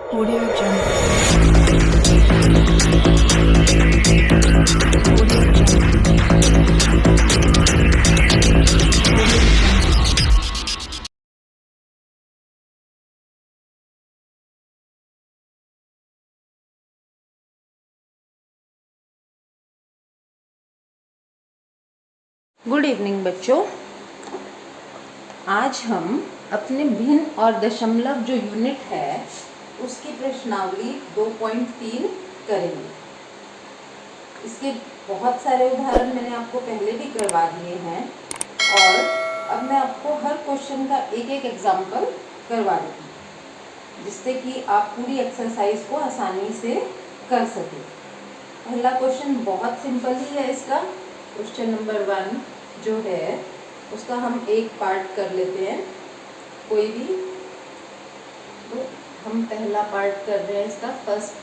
Audio Jungle. Audio Jungle. Good evening बच्चों। आज हम अपने भिन्न और दशमलव जो यूनिट है उसकी प्रश्नावली 2.3 करेंगे। इसके बहुत सारे उदाहरण मैंने आपको पहले भी करवा दिए हैं और अब मैं आपको हर क्वेश्चन का एक एक एग्जाम्पल करवा दूँगी जिससे कि आप पूरी एक्सरसाइज को आसानी से कर सकें। पहला क्वेश्चन बहुत सिंपल ही है। इसका क्वेश्चन नंबर 1 जो है उसका हम एक पार्ट कर लेते हैं कोई भी। तो हम पहला पार्ट कर रहे हैं इसका फर्स्ट।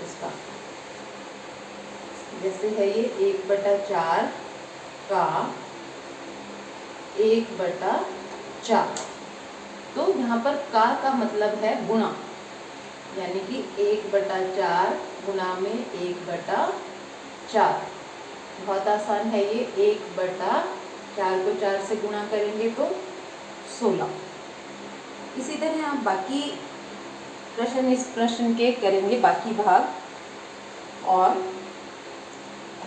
इसका जैसे है ये 1/4 का 1/4। तो यहाँ पर का मतलब है गुणा, यानी कि 1/4 गुणा में 1/4। बहुत आसान है ये। 1/4 को 4 से गुणा करेंगे तो 16। इसी तरह आप बाकी प्रश्न इस प्रश्न के करेंगे बाकी भाग। और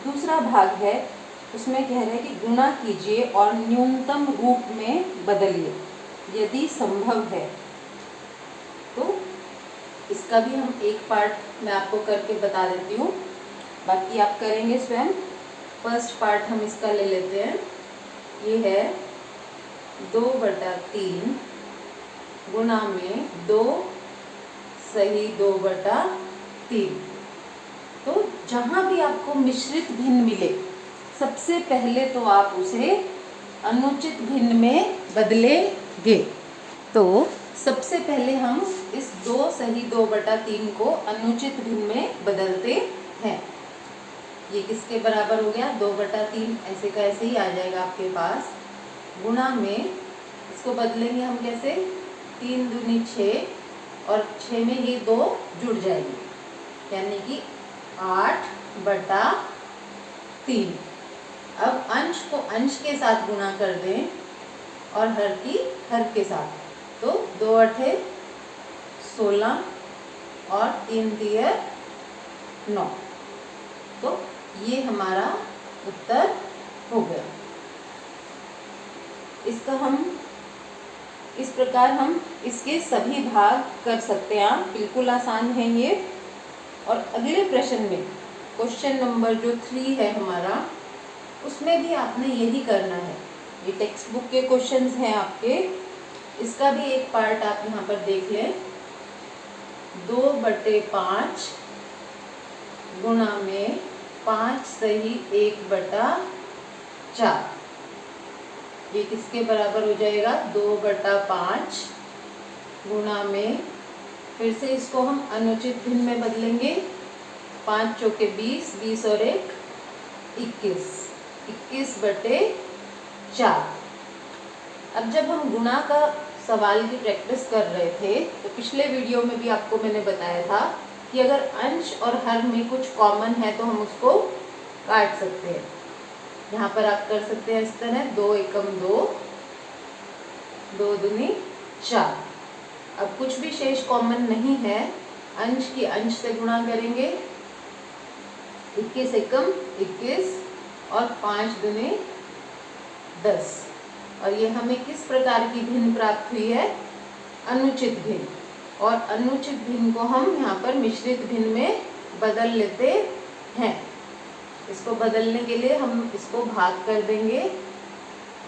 दूसरा भाग है उसमें कह रहे हैं कि गुणा कीजिए और न्यूनतम रूप में बदलिए यदि संभव है। तो इसका भी हम एक पार्ट मैं आपको करके बता देती हूँ, बाकी आप करेंगे स्वयं। फर्स्ट पार्ट हम इसका ले लेते हैं। ये है 2/3 गुणा में 2 सही 2/3। तो जहाँ भी आपको मिश्रित भिन्न मिले सबसे पहले तो आप उसे अनुचित भिन्न में बदलेंगे। तो सबसे पहले हम इस 2 सही 2/3 को अनुचित भिन्न में बदलते हैं। ये किसके बराबर हो गया? 2/3 ऐसे का ऐसे ही आ जाएगा आपके पास। गुणा में इसको बदलेंगे हम कैसे? 3 दूनी 6 और 6 में ये 2 जुड़ जाएगी, यानी कि 8/3। अब अंश को अंश के साथ गुणा कर दें और हर की हर के साथ। तो 2 8 16 और 3 3 9। तो ये हमारा उत्तर हो गया। इसका हम इस प्रकार हम इसके सभी भाग कर सकते हैं। बिल्कुल आसान है ये। और अगले प्रश्न में क्वेश्चन नंबर जो 3 है हमारा, उसमें भी आपने यही करना है। ये टेक्स्ट बुक के क्वेश्चंस हैं आपके। इसका भी एक पार्ट आप यहाँ पर देख लें। 2/5 गुणा में 5 सही 1/4। ये किसके बराबर हो जाएगा? 2/5 गुणा में, फिर से इसको हम अनुचित भिन्न में बदलेंगे। 5 चौके 20, 20 और 1 21, 21/4। अब जब हम गुणा का सवाल की प्रैक्टिस कर रहे थे तो पिछले वीडियो में भी आपको मैंने बताया था कि अगर अंश और हर में कुछ कॉमन है तो हम उसको काट सकते हैं। यहाँ पर आप कर सकते हैं इस तरह 2 एकम 2, 2 दूनी 4। अब कुछ भी शेष कॉमन नहीं है, अंश की अंश से गुणा करेंगे। 21 एकम 21 और 5 दूनी 10। और ये हमें किस प्रकार की भिन्न प्राप्त हुई है? अनुचित भिन्न। और अनुचित भिन्न को हम यहाँ पर मिश्रित भिन्न में बदल लेते हैं। इसको बदलने के लिए हम इसको भाग कर देंगे।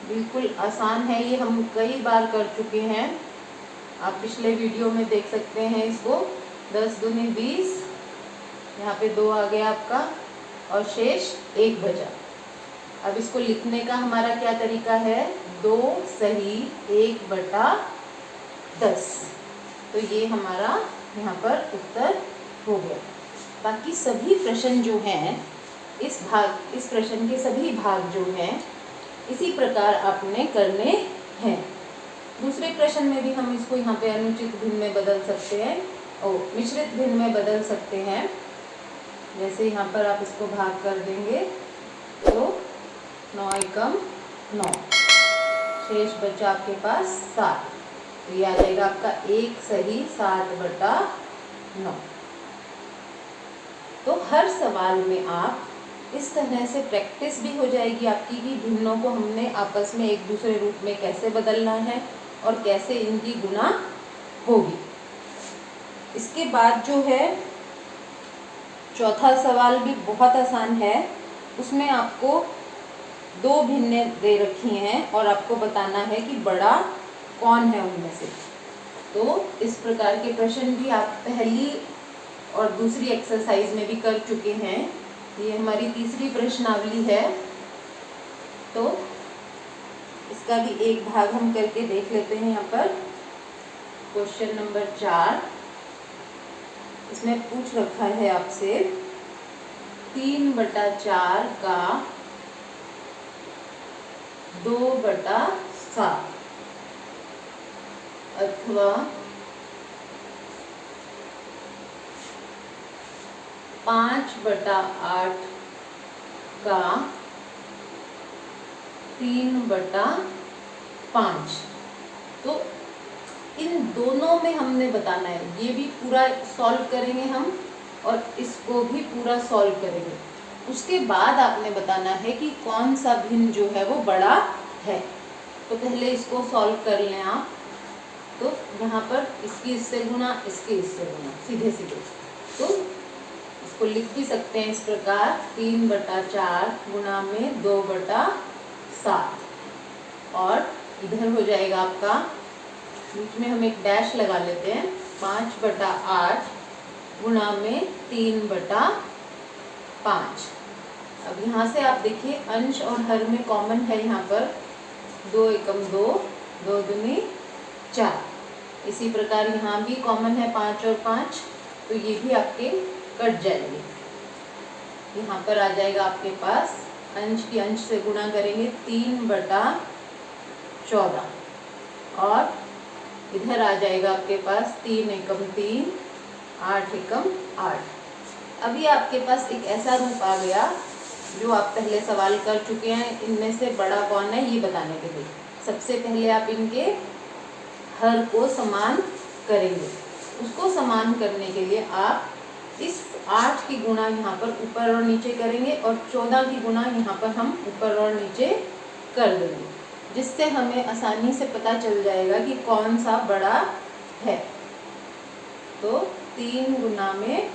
बिल्कुल आसान है ये, हम कई बार कर चुके हैं। आप पिछले वीडियो में देख सकते हैं इसको। 10 दूनी 20, यहाँ पे 2 आ गया आपका और शेष 1 बचा। अब इसको लिखने का हमारा क्या तरीका है? 2 सही 1/10। तो ये हमारा यहाँ पर उत्तर हो गया। बाकी सभी प्रश्न जो हैं इस प्रश्न के सभी भाग जो हैं इसी प्रकार आपने करने हैं। दूसरे प्रश्न में भी हम इसको यहाँ पे अनुचित भिन्न में बदल सकते हैं। मिश्रित भिन्न में बदल सकते हैं। जैसे यहाँ पर आप इसको भाग कर देंगे तो 9 एकम 9, शेष बचा आपके पास 7। तो ये आ जाएगा आपका 1 सही 7/9। तो हर सवाल में आप इस तरह से प्रैक्टिस भी हो जाएगी आपकी कि भिन्नों को हमने आपस में एक दूसरे रूप में कैसे बदलना है और कैसे इनकी गुणा होगी। इसके बाद जो है चौथा सवाल भी बहुत आसान है। उसमें आपको 2 भिन्न दे रखी हैं और आपको बताना है कि बड़ा कौन है उनमें से। तो इस प्रकार के प्रश्न भी आप पहली और दूसरी एक्सरसाइज में भी कर चुके हैं। ये हमारी तीसरी प्रश्नावली है, तो इसका भी एक भाग हम करके देख लेते हैं। यहाँ पर क्वेश्चन नंबर 4, इसमें पूछ रखा है आपसे 3/4 का 2/7 अथवा 5/8 का 3/5। तो इन दोनों में हमने बताना है, ये भी पूरा सॉल्व करेंगे हम और इसको भी पूरा सॉल्व करेंगे। उसके बाद आपने बताना है कि कौन सा भिन्न जो है वो बड़ा है। तो पहले इसको सॉल्व कर लें आप। तो यहाँ पर इसकी इससे गुणा, इसकी इससे गुणा, सीधे सीधे। तो इसको लिख भी सकते हैं इस प्रकार 3/4 गुणा में 2/7 और इधर हो जाएगा आपका, बीच में हम एक डैश लगा लेते हैं, 5/8 गुणा में 3/5। अब यहाँ से आप देखिए अंश और हर में कॉमन है, यहाँ पर 2 एकम 2, 2 दूनी 4। इसी प्रकार यहाँ भी कॉमन है 5 और 5, तो ये भी आपके कट जाएंगे। यहाँ पर आ जाएगा आपके पास अंश की अंश से गुणा करेंगे 3/14 और इधर आ जाएगा आपके पास 3 एकम 3, 8 एकम 8। अभी आपके पास एक ऐसा रूप आ गया जो आप पहले सवाल कर चुके हैं। इनमें से बड़ा कौन है ये बताने के लिए सबसे पहले आप इनके हर को समान करेंगे। उसको समान करने के लिए आप इस 8 की गुणा यहाँ पर ऊपर और नीचे करेंगे और 14 की गुणा यहाँ पर हम ऊपर और नीचे कर देंगे, जिससे हमें आसानी से पता चल जाएगा कि कौन सा बड़ा है। तो 3 गुणा में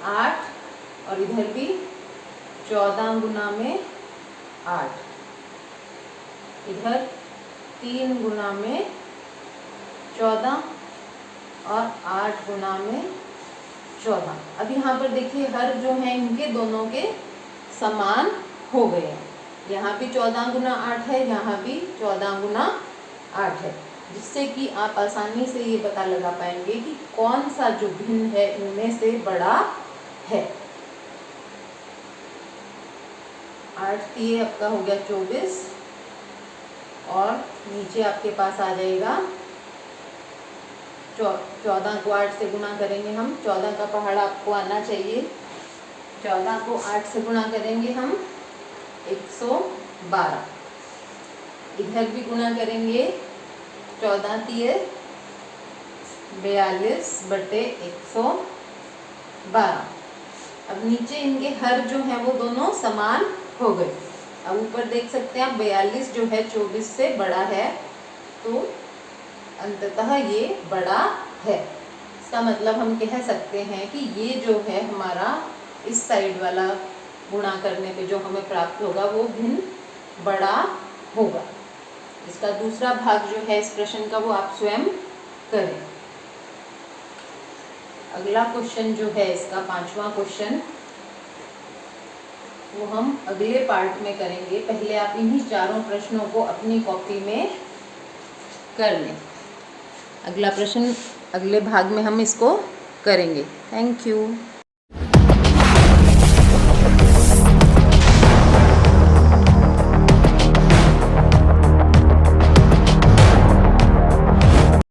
8 और इधर भी 14 गुणा में 8, इधर 3 गुणा में 14 और 8 गुणा में 14। अब यहाँ पर देखिए हर जो है इनके दोनों के समान हो गए हैं। यहाँ भी 14 गुणा 8 है, यहाँ भी 14 गुणा 8 है, जिससे कि आप आसानी से ये पता लगा पाएंगे कि कौन सा जो भिन्न है इनमें से बड़ा है। 8 ये आपका हो गया 24 और नीचे आपके पास आ जाएगा 14 को 8 से गुणा करेंगे हम। 14 का पहाड़ा आपको आना चाहिए। 14 को 8 से गुणा करेंगे हम 112। इधर भी गुणा करेंगे 14 तिये 42/112। अब नीचे इनके हर जो है वो दोनों समान हो गए। अब ऊपर देख सकते हैं आप 42 जो है 24 से बड़ा है, तो अंततः ये बड़ा है। इसका मतलब हम कह सकते हैं कि ये जो है हमारा इस साइड वाला गुणा करने पे जो हमें प्राप्त होगा वो भिन्न बड़ा होगा। इसका दूसरा भाग जो है इस प्रश्न का वो आप स्वयं करें। अगला क्वेश्चन जो है इसका 5वां क्वेश्चन वो हम अगले पार्ट में करेंगे। पहले आप इन्हीं चारों प्रश्नों को अपनी कॉपी में कर लें। अगला प्रश्न अगले भाग में हम इसको करेंगे। Thank you.